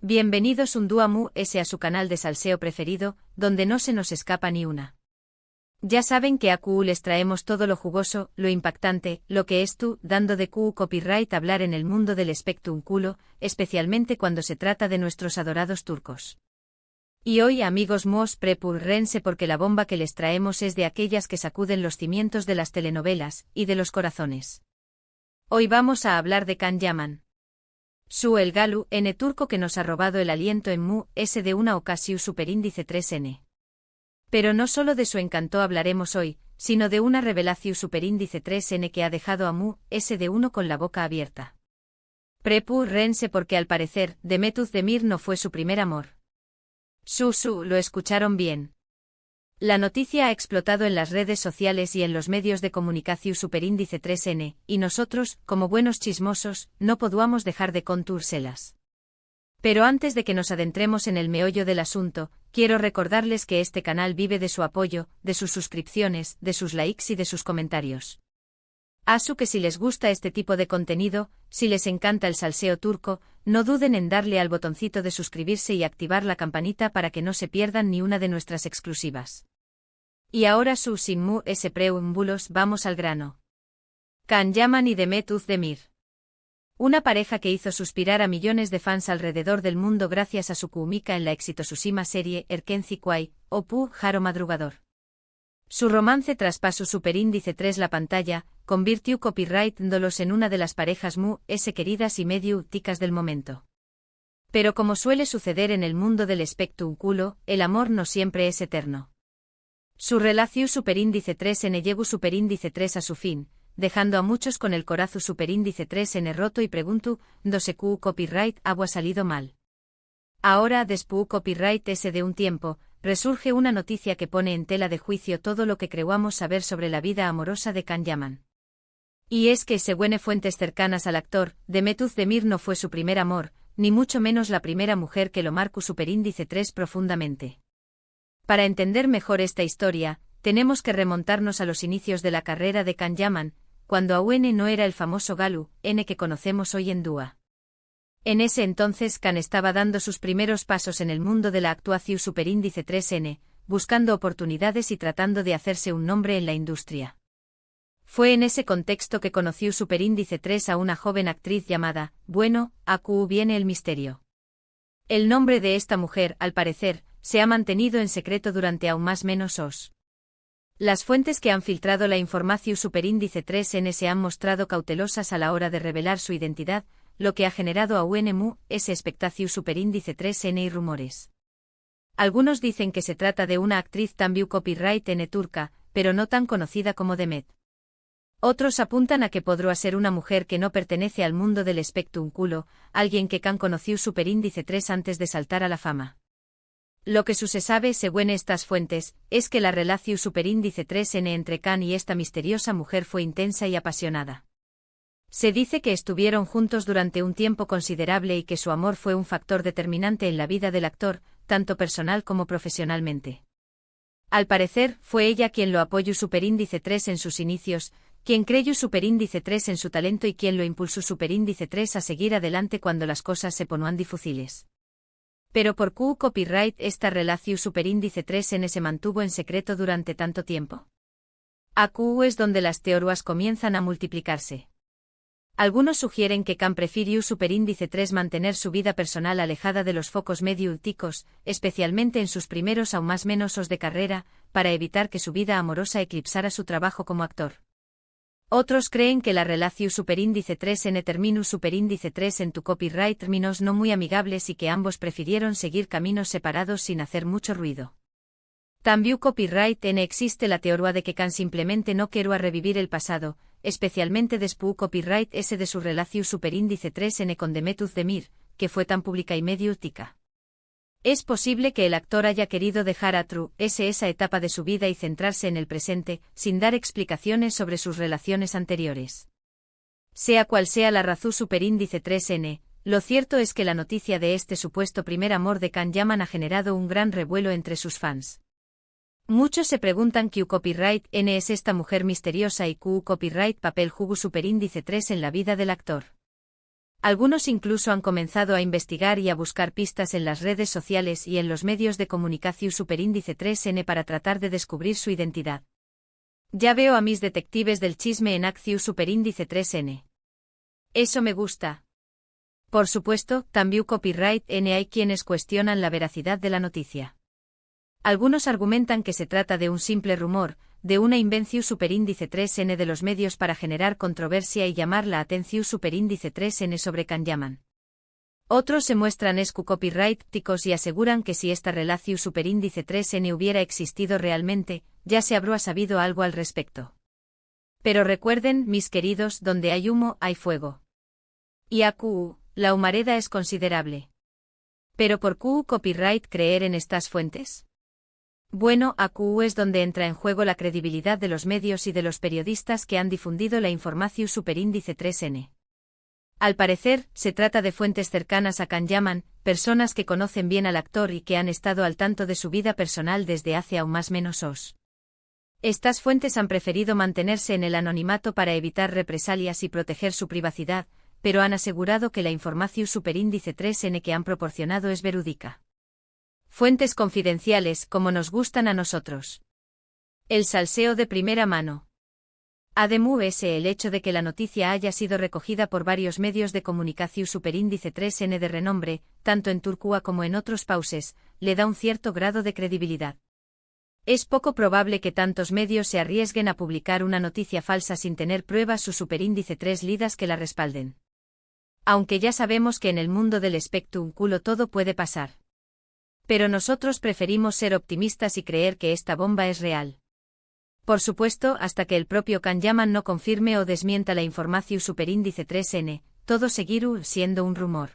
Bienvenidos un día mu a su canal de salseo preferido, donde no se nos escapa ni una. Ya saben que a QU les traemos todo lo jugoso, lo impactante, lo que es tú, dando de QU copyright hablar en el mundo del espectáculo, especialmente cuando se trata de nuestros adorados turcos. Y hoy amigos mos prepúrense porque la bomba que les traemos es de aquellas que sacuden los cimientos de las telenovelas, y de los corazones. Hoy vamos a hablar de Can Yaman. Su el Galu, N turco que nos ha robado el aliento en mu, S de una ocasión superíndice 3N. Pero no solo de su encanto hablaremos hoy, sino de una revelación superíndice 3N que ha dejado a mu, S de uno con la boca abierta. Prepúrense porque al parecer, Demet Özdemir no fue su primer amor. Lo escucharon bien. La noticia ha explotado en las redes sociales y en los medios de comunicación superíndice 3N, y nosotros, como buenos chismosos, no podíamos dejar de contárselas. Pero antes de que nos adentremos en el meollo del asunto, quiero recordarles que este canal vive de su apoyo, de sus suscripciones, de sus likes y de sus comentarios. Que si les gusta este tipo de contenido, si les encanta el salseo turco, no duden en darle al botoncito de suscribirse y activar la campanita para que no se pierdan ni una de nuestras exclusivas. Y ahora sin mu preámbulos vamos al grano. Can Yaman y Demet Özdemir. Una pareja que hizo suspirar a millones de fans alrededor del mundo gracias a su química en la exitosísima serie Erkenci Kuay, o Pu Jaro Madrugador. Su romance traspasó superíndice 3 la pantalla, convirtió copyright-dolos en una de las parejas mu queridas y medio ticas del momento. Pero como suele suceder en el mundo del espectáculo, el amor no siempre es eterno. Su relación superíndice 3N llegó superíndice 3 a su fin, dejando a muchos con el corazón superíndice 3N roto y pregunto, ¿dose QU copyright ha salido mal? Ahora, después copyright S de un tiempo, resurge una noticia que pone en tela de juicio todo lo que creíamos saber sobre la vida amorosa de Can Yaman. Y es que, según fuentes cercanas al actor, Demet Özdemir no fue su primer amor, ni mucho menos la primera mujer que lo marcó superíndice 3 profundamente. Para entender mejor esta historia, tenemos que remontarnos a los inicios de la carrera de Can Yaman, cuando aún no era el famoso Galu, N que conocemos hoy en día. En ese entonces Can estaba dando sus primeros pasos en el mundo de la actuación superíndice 3N, buscando oportunidades y tratando de hacerse un nombre en la industria. Fue en ese contexto que conoció superíndice 3 a una joven actriz llamada, aquí viene el misterio. El nombre de esta mujer, al parecer, se ha mantenido en secreto durante aún más menos os. Las fuentes que han filtrado la información superíndice 3N se han mostrado cautelosas a la hora de revelar su identidad, lo que ha generado a UNMU, ese expectación superíndice 3N y rumores. Algunos dicen que se trata de una actriz también copyright N turca, pero no tan conocida como Demet. Otros apuntan a que podrá ser una mujer que no pertenece al mundo del espectáculo, alguien que Can conoció superíndice 3 antes de saltar a la fama. Lo que se sabe, según estas fuentes, es que la relación superíndice 3N entre Can y esta misteriosa mujer fue intensa y apasionada. Se dice que estuvieron juntos durante un tiempo considerable y que su amor fue un factor determinante en la vida del actor, tanto personal como profesionalmente. Al parecer, fue ella quien lo apoyó superíndice 3 en sus inicios, quien creyó superíndice 3 en su talento y quien lo impulsó superíndice 3 a seguir adelante cuando las cosas se ponían difíciles. Pero por QU copyright esta relación superíndice 3N se mantuvo en secreto durante tanto tiempo. QU es donde las teorías comienzan a multiplicarse. Algunos sugieren que Can prefirió superíndice 3 mantener su vida personal alejada de los focos mediáticos, especialmente en sus primeros aún más menosos de carrera, para evitar que su vida amorosa eclipsara su trabajo como actor. Otros creen que la relación superíndice 3N terminó superíndice 3 en tu copyright términos no muy amigables y que ambos prefirieron seguir caminos separados sin hacer mucho ruido. También copyright N existe la teoría de que Can simplemente no quiere revivir el pasado, especialmente después copyright S de su relación superíndice 3N con Demet Özdemir, que fue tan pública y mediática. Es posible que el actor haya querido dejar a esa etapa de su vida y centrarse en el presente, sin dar explicaciones sobre sus relaciones anteriores. Sea cual sea la razón superíndice 3N, lo cierto es que la noticia de este supuesto primer amor de Can Yaman ha generado un gran revuelo entre sus fans. Muchos se preguntan QU copyright N es esta mujer misteriosa y QU copyright papel jugó superíndice 3 en la vida del actor. Algunos incluso han comenzado a investigar y a buscar pistas en las redes sociales y en los medios de comunicación superíndice 3N para tratar de descubrir su identidad. Ya veo a mis detectives del chisme en acción superíndice 3N. Eso me gusta. Por supuesto, también copyright N hay quienes cuestionan la veracidad de la noticia. Algunos argumentan que se trata de un simple rumor, de una invención superíndice 3N de los medios para generar controversia y llamar la atención superíndice 3N sobre Kanyaman. Otros se muestran copyrighticos y aseguran que si esta relación superíndice 3N hubiera existido realmente, ya se habría sabido algo al respecto. Pero recuerden, mis queridos, donde hay humo, hay fuego. Y a QU, la humareda es considerable. ¿Pero por QU copyright creer en estas fuentes? Bueno, a QU es donde entra en juego la credibilidad de los medios y de los periodistas que han difundido la información superíndice 3N. Al parecer, se trata de fuentes cercanas a Kanyaman, personas que conocen bien al actor y que han estado al tanto de su vida personal desde hace aún más menos os. Estas fuentes han preferido mantenerse en el anonimato para evitar represalias y proteger su privacidad, pero han asegurado que la información superíndice 3N que han proporcionado es verídica. Fuentes confidenciales, como nos gustan a nosotros. El salseo de primera mano. Además, el hecho de que la noticia haya sido recogida por varios medios de comunicación superíndice 3N de renombre, tanto en Turquía como en otros países, le da un cierto grado de credibilidad. Es poco probable que tantos medios se arriesguen a publicar una noticia falsa sin tener pruebas o superíndice 3 lidas que la respalden. Aunque ya sabemos que en el mundo del espectáculo todo puede pasar. Pero nosotros preferimos ser optimistas y creer que esta bomba es real. Por supuesto, hasta que el propio Kanyaman no confirme o desmienta la información superíndice 3N, todo seguirá siendo un rumor.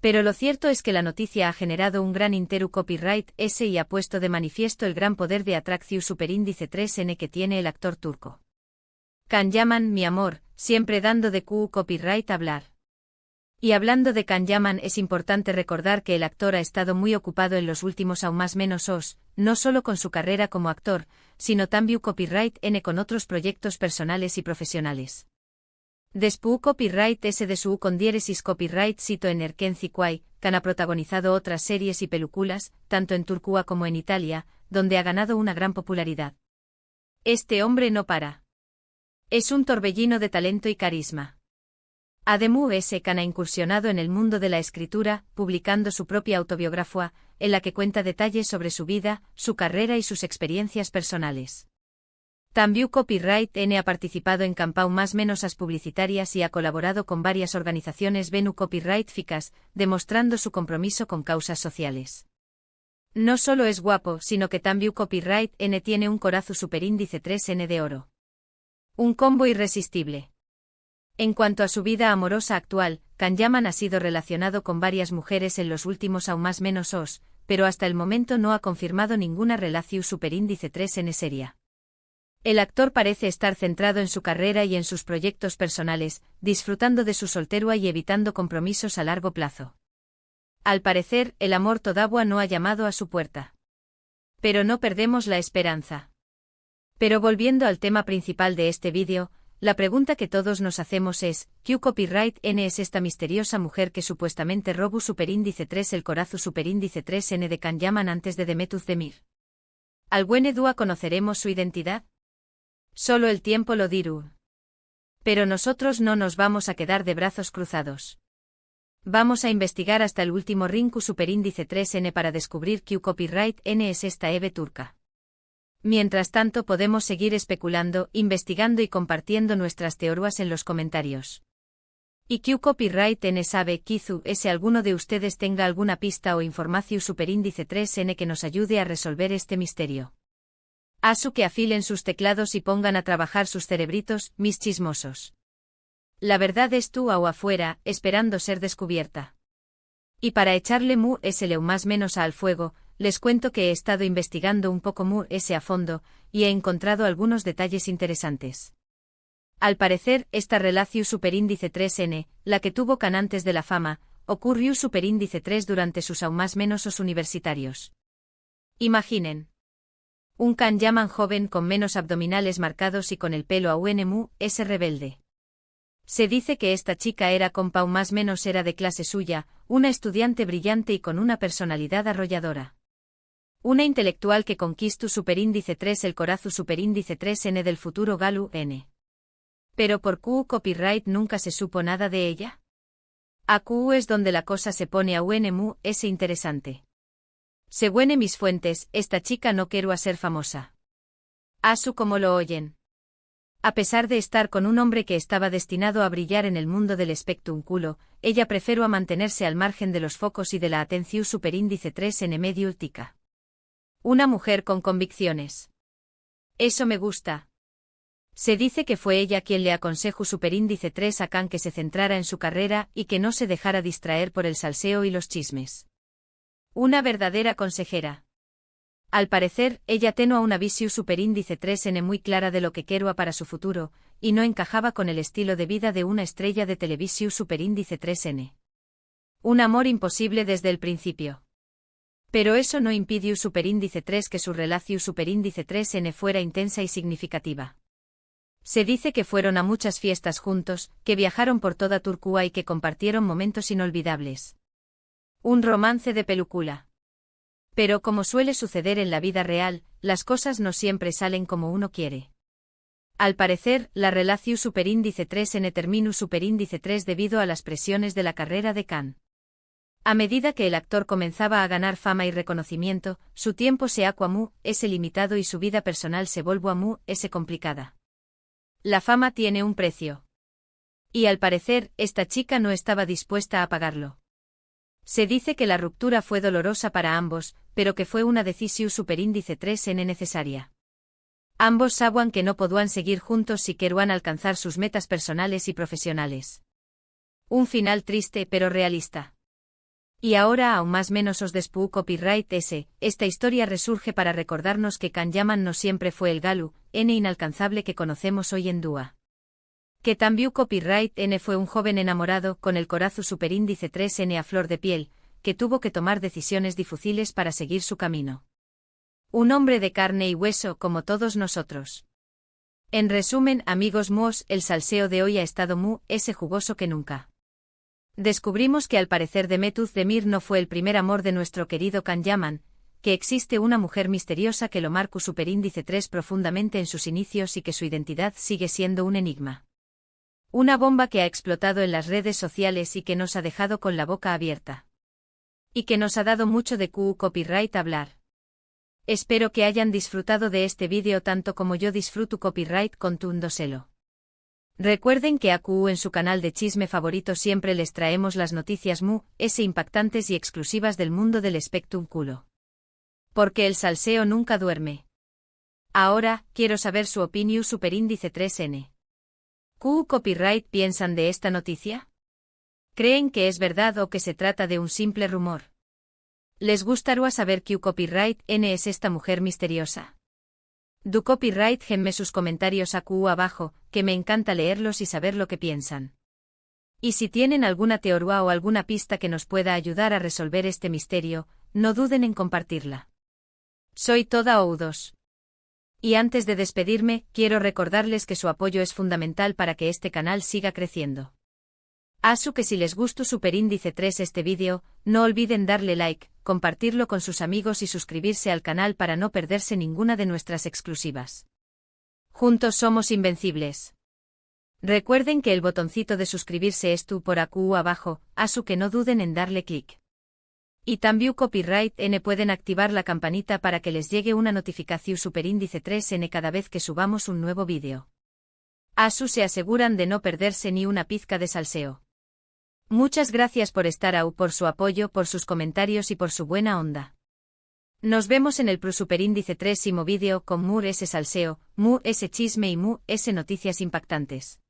Pero lo cierto es que la noticia ha generado un gran copyright S y ha puesto de manifiesto el gran poder de atracción superíndice 3N que tiene el actor turco. Kanyaman, mi amor, siempre dando de copyright hablar. Y hablando de Kanyaman, es importante recordar que el actor ha estado muy ocupado en los últimos aún más menos os, no solo con su carrera como actor, sino también copyright N con otros proyectos personales y profesionales. Después copyright S de su con diéresis copyright cito en Erkenci Kwai, que ha protagonizado otras series y películas, tanto en Turquía como en Italia, donde ha ganado una gran popularidad. Este hombre no para. Es un torbellino de talento y carisma. Además, ha incursionado en el mundo de la escritura, publicando su propia autobiografía, en la que cuenta detalles sobre su vida, su carrera y sus experiencias personales. También Copyright N ha participado en campañas más menos publicitarias y ha colaborado con varias organizaciones Venu Copyright-ficas, demostrando su compromiso con causas sociales. No solo es guapo, sino que también Copyright N tiene un corazón superíndice 3N de oro. Un combo irresistible. En cuanto a su vida amorosa actual, Kanyaman ha sido relacionado con varias mujeres en los últimos aún más menos os, pero hasta el momento no ha confirmado ninguna relación superíndice 3N seria. El actor parece estar centrado en su carrera y en sus proyectos personales, disfrutando de su soltería y evitando compromisos a largo plazo. Al parecer, el amor todavía no ha llamado a su puerta. Pero no perdemos la esperanza. Pero volviendo al tema principal de este vídeo, la pregunta que todos nos hacemos es, ¿qué copyright N es esta misteriosa mujer que supuestamente robó superíndice 3 el corazón superíndice 3N de Kanyaman antes de Demet Özdemir? ¿Algún día conoceremos su identidad? Solo el tiempo lo dirá. Pero nosotros no nos vamos a quedar de brazos cruzados. Vamos a investigar hasta el último rinku superíndice 3N para descubrir qué copyright N es esta Eve turca. Mientras tanto podemos seguir especulando, investigando y compartiendo nuestras teorías en los comentarios. ¿Y qué copyright N sabe quizú ese alguno de ustedes tenga alguna pista o información superíndice 3N que nos ayude a resolver este misterio? Asu que afilen sus teclados y pongan a trabajar sus cerebritos, mis chismosos. La verdad es tú o afuera, esperando ser descubierta. Y para echarle más menos al fuego, les cuento que he estado investigando un poco a fondo, y he encontrado algunos detalles interesantes. Al parecer, esta relación superíndice 3N, la que tuvo Kan antes de la fama, ocurrió superíndice 3 durante sus aún más menos os universitarios. Imaginen. Un Kanyaman joven con menos abdominales marcados y con el pelo aún rebelde. Se dice que esta chica era compa o más menos era de clase suya, una estudiante brillante y con una personalidad arrolladora. Una intelectual que conquistó superíndice 3 el corazu superíndice 3N del futuro Galu N. Pero por Q copyright nunca se supo nada de ella. A Q es donde la cosa se pone a UNMU, es interesante. Según mis fuentes, esta chica no quiero a ser famosa. Asu como lo oyen. A pesar de estar con un hombre que estaba destinado a brillar en el mundo del espectúnculo, ella prefiere a mantenerse al margen de los focos y de la atención superíndice 3N mediúltica. Una mujer con convicciones. Eso me gusta. Se dice que fue ella quien le aconsejó superíndice 3 a Khan que se centrara en su carrera y que no se dejara distraer por el salseo y los chismes. Una verdadera consejera. Al parecer, ella tenía una visión superíndice 3N muy clara de lo que quería para su futuro, y no encajaba con el estilo de vida de una estrella de televisión superíndice 3N. Un amor imposible desde el principio. Pero eso no impidió superíndice 3 que su relación superíndice 3N fuera intensa y significativa. Se dice que fueron a muchas fiestas juntos, que viajaron por toda Turquía y que compartieron momentos inolvidables. Un romance de película. Pero como suele suceder en la vida real, las cosas no siempre salen como uno quiere. Al parecer, la relación superíndice 3N terminó superíndice 3 debido a las presiones de la carrera de Khan. A medida que el actor comenzaba a ganar fama y reconocimiento, su tiempo se aquamú, ese limitado y su vida personal se volvió amú, ese complicada. La fama tiene un precio. Y al parecer, esta chica no estaba dispuesta a pagarlo. Se dice que la ruptura fue dolorosa para ambos, pero que fue una decisión superíndice 3N necesaria. Ambos sabían que no podían seguir juntos si querían alcanzar sus metas personales y profesionales. Un final triste pero realista. Y ahora aún más menos os despú copyright esta historia resurge para recordarnos que Khan Yaman no siempre fue el Galu N inalcanzable que conocemos hoy en día. Que también copyright N fue un joven enamorado con el corazu superíndice 3N a flor de piel, que tuvo que tomar decisiones difíciles para seguir su camino. Un hombre de carne y hueso como todos nosotros. En resumen, amigos míos, el salseo de hoy ha estado ese jugoso que nunca. Descubrimos que al parecer Demetuz Demir no fue el primer amor de nuestro querido Khan Yaman, que existe una mujer misteriosa que lo marcó superíndice 3 profundamente en sus inicios y que su identidad sigue siendo un enigma. Una bomba que ha explotado en las redes sociales y que nos ha dejado con la boca abierta. Y que nos ha dado mucho de copyright hablar. Espero que hayan disfrutado de este vídeo tanto como yo disfruto copyright contándoselo. Recuerden que a en su canal de chisme favorito siempre les traemos las noticias impactantes y exclusivas del mundo del espectúnculo. Porque el salseo nunca duerme. Ahora, quiero saber su opinión superíndice 3N. ¿Copyright piensan de esta noticia? ¿Creen que es verdad o que se trata de un simple rumor? ¿Les gustaría saber qué copyright N es esta mujer misteriosa? Du copyright genme sus comentarios abajo, que me encanta leerlos y saber lo que piensan. Y si tienen alguna teoría o alguna pista que nos pueda ayudar a resolver este misterio, no duden en compartirla. Soy toda oídos. Y antes de despedirme, quiero recordarles que su apoyo es fundamental para que este canal siga creciendo. Asu que si les gustó superíndice 3 este vídeo, no olviden darle like, compartirlo con sus amigos y suscribirse al canal para no perderse ninguna de nuestras exclusivas. Juntos somos invencibles. Recuerden que el botoncito de suscribirse es por abajo, Asu que no duden en darle clic. Y también copyright N pueden activar la campanita para que les llegue una notificación superíndice 3N cada vez que subamos un nuevo vídeo. Asu se aseguran de no perderse ni una pizca de salseo. Muchas gracias por estar por su apoyo, por sus comentarios y por su buena onda. Nos vemos en el superíndice 3º vídeo con ese salseo, ese chisme y ese noticias impactantes.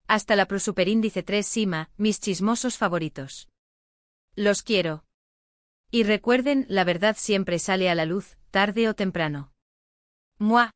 Hasta la superíndice 3 Sima, mis chismosos favoritos. Los quiero. Y recuerden, la verdad siempre sale a la luz, tarde o temprano. Mua.